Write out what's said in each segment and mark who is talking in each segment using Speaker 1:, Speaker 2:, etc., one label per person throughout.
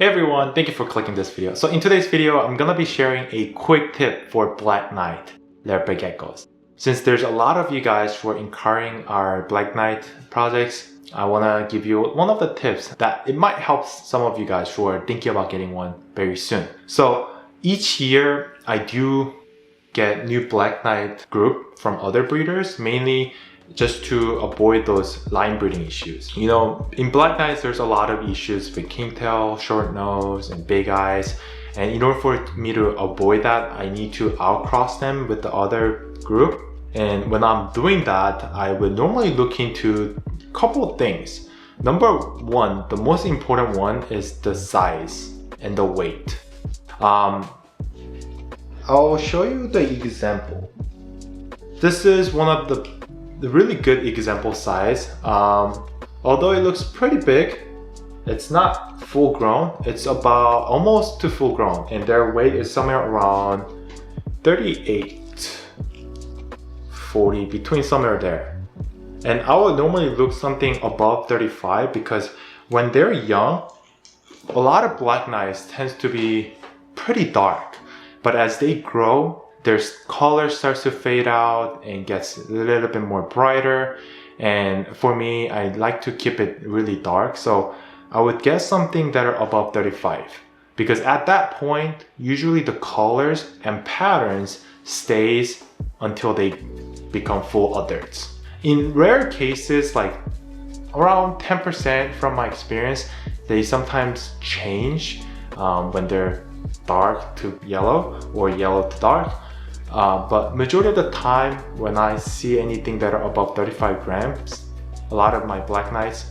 Speaker 1: Hey everyone, thank you for clicking this video. So in today's video, I'm gonna be sharing a quick tip for Black Knight Leopard Geckos. Since there's a lot of you guys who are inquiring our Black Knight projects, I wanna give you one of the tips that it might help some of you guys who are thinking about getting one very soon. So each year, I do get new Black Knight group from other breeders, mainly just to avoid those line breeding issues. You know, in Black Knights, there's a lot of issues with kingtail, short nose, and big eyes. And in order for me to avoid that, I need to outcross them with the other group. And when I'm doing that, I would normally look into a couple of things. Number one, the most important one is the size and the weight. I'll show you the example. This is one of the really good example size. Although it looks pretty big, it's not full grown. It's about almost to full grown, and their weight is somewhere around 38, 40, between somewhere there. And I would normally look something above 35 because when they're young, a lot of Black Knights tends to be pretty dark. But as they grow, their color starts to fade out and gets a little bit more brighter. And for me, I like to keep it really dark. So I would get something that are above 35. Because at that point, usually the colors and patterns stays until they become full adults. In rare cases, like around 10% from my experience, they sometimes change when they're dark to yellow or yellow to dark. But majority of the time when I see anything that are above 35 grams, a lot of my Black Knights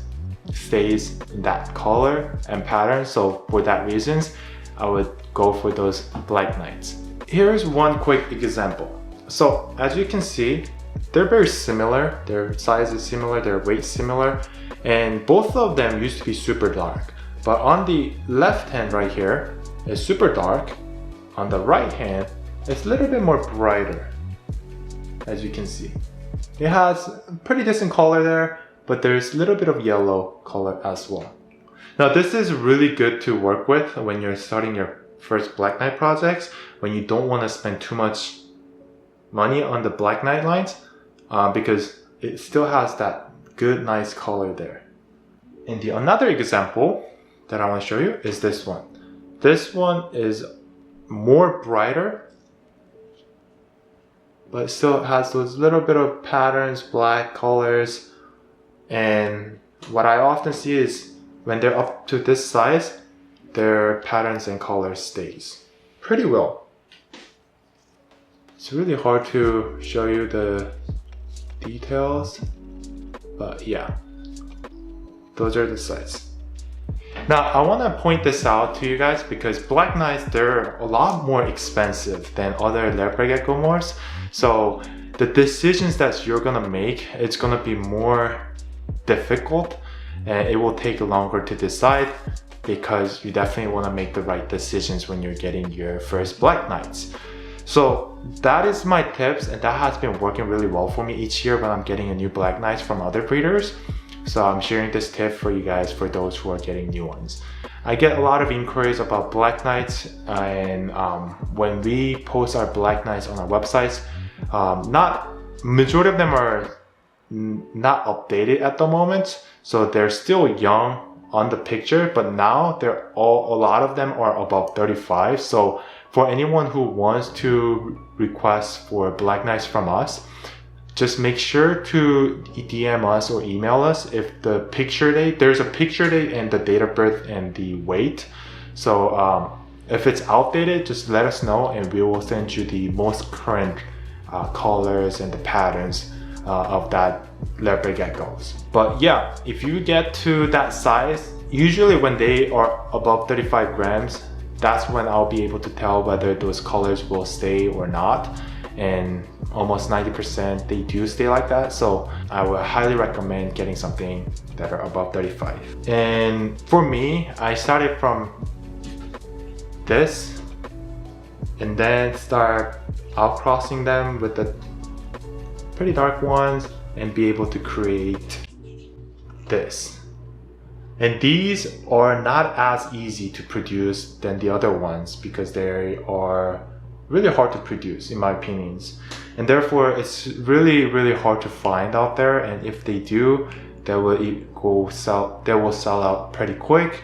Speaker 1: stays in that color and pattern. So for that reasons, I would go for those Black Knights. Here's one quick example. So as you can see, they're very similar. Their size is similar, their weight similar, and both of them used to be super dark. But on the left hand right here is super dark. On the right hand, it's a little bit more brighter, as you can see. It has a pretty decent color there, but there's a little bit of yellow color as well. Now this is really good to work with when you're starting your first Black Knight projects, when you don't want to spend too much money on the Black Knight lines, because it still has that good, nice color there. And another example that I want to show you is this one. This one is more brighter, but it still has those little bit of patterns, black colors. And what I often see is when they're up to this size, their patterns and colors stays pretty well. It's really hard to show you the details, but yeah, those are the sizes. Now, I want to point this out to you guys because Black Knights, they're a lot more expensive than other Leopard Gecko morphs. So the decisions that you're going to make, it's going to be more difficult and it will take longer to decide because you definitely want to make the right decisions when you're getting your first Black Knights. So that is my tips, and that has been working really well for me each year when I'm getting a new Black Knights from other breeders. So I'm sharing this tip for you guys for those who are getting new ones. I get a lot of inquiries about Black Knights, and when we post our Black Knights on our websites, majority of them are not updated at the moment. So they're still young on the picture, but now a lot of them are above 35. So for anyone who wants to request for Black Knights from us, just make sure to DM us or email us if the picture date, there's a picture date and the date of birth and the weight. So if it's outdated, just let us know and we will send you the most current colors and the patterns of that Leopard Geckos. But yeah, if you get to that size, usually when they are above 35 grams, that's when I'll be able to tell whether those colors will stay or not. And almost 90% they do stay like that. So I would highly recommend getting something that are above 35. And for me, I started from this and then start outcrossing them with the pretty dark ones and be able to create this. And these are not as easy to produce than the other ones because they are really hard to produce, in my opinions. And therefore, it's really, really hard to find out there. And if they do, they will sell out pretty quick.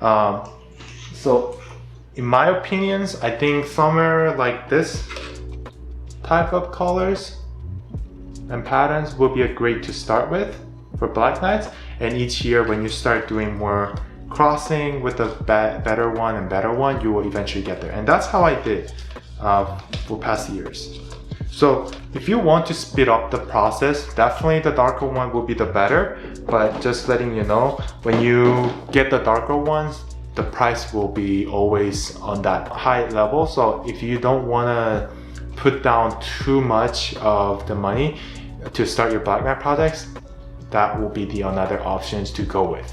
Speaker 1: So, in my opinions, I think somewhere like this type of colors and patterns will be a great to start with for Black Knights. And each year when you start doing more crossing with a better one, you will eventually get there. And that's how I did for past years. So if you want to speed up the process, definitely the darker one will be the better. But just letting you know, when you get the darker ones, the price will be always on that high level. So if you don't want to put down too much of the money to start your Black Knight projects, that will be the another options to go with.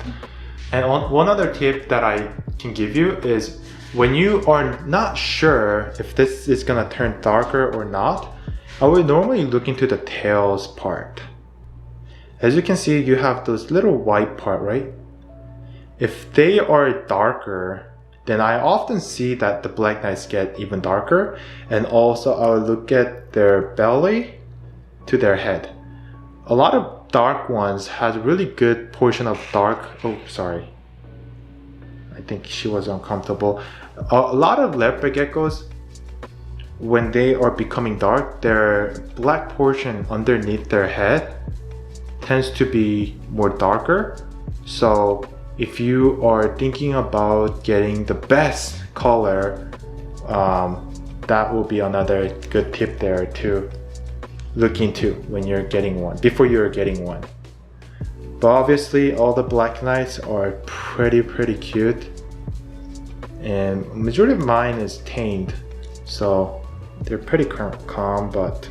Speaker 1: And one other tip that I can give you is when you are not sure if this is gonna turn darker or not, I would normally look into the tails part. As you can see, you have those little white part, right? If they are darker, then I often see that the Black Knights get even darker. And also I will look at their belly to their head. A lot of dark ones has really good portion of dark. Oh, sorry. I think she was uncomfortable. A lot of leopard geckos, when they are becoming dark, their black portion underneath their head tends to be more darker. So if you are thinking about getting the best color, that will be another good tip there to look into when you're getting one, before you're getting one. But obviously all the Black Knights are pretty cute, and majority of mine is tamed, so they're pretty calm. But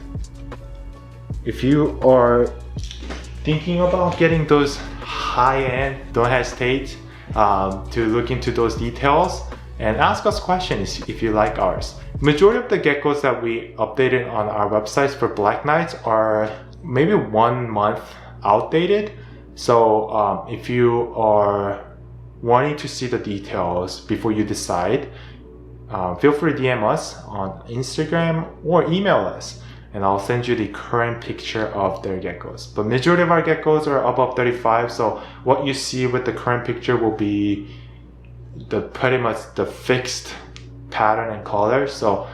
Speaker 1: if you are thinking about getting those high-end, don't hesitate to look into those details and ask us questions if you like ours. Majority of the geckos that we updated on our websites for Black Knights are maybe 1 month outdated. So if you are wanting to see the details before you decide, feel free to DM us on Instagram or email us, and I'll send you the current picture of their geckos. But majority of our geckos are above 35, so what you see with the current picture will be pretty much the fixed pattern and color. So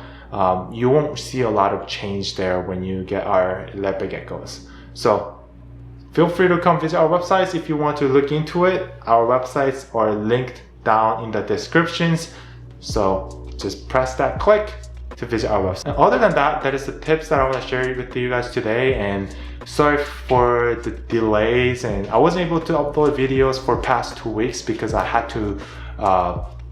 Speaker 1: you won't see a lot of change there when you get our leopard geckos. So feel free to come visit our websites if you want to look into it. Our websites are linked down in the descriptions, so just press that click to visit our website. And other than that, that is the tips that I want to share with you guys today. And sorry for the delays, and I wasn't able to upload videos for past 2 weeks because I had to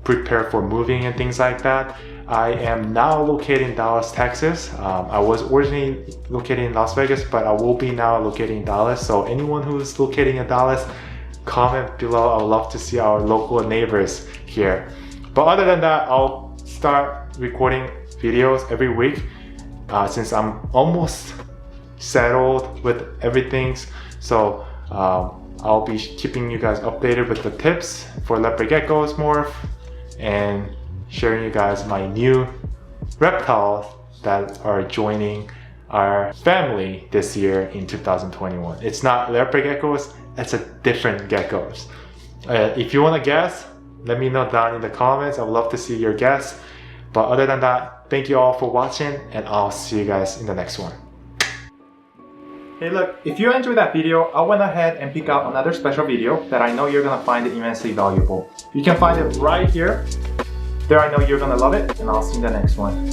Speaker 1: prepare for moving and things like that. I am now located in Dallas, Texas. I was originally located in Las Vegas, but I will be now located in Dallas. So anyone who's located in Dallas, comment below. I would love to see our local neighbors here. But other than that, I'll start recording videos every week since I'm almost settled with everything. So I'll be keeping you guys updated with the tips for leopard geckos morph and sharing you guys my new reptiles that are joining our family this year in 2021. It's not leopard geckos, it's a different geckos. If you want to guess, let me know down in the comments. I would love to see your guess. But other than that, thank you all for watching, and I'll see you guys in the next one. Hey look, if you enjoyed that video, I went ahead and picked out another special video that I know you're gonna find it immensely valuable. You can find it right here. There, I know you're gonna love it, and I'll see you in the next one.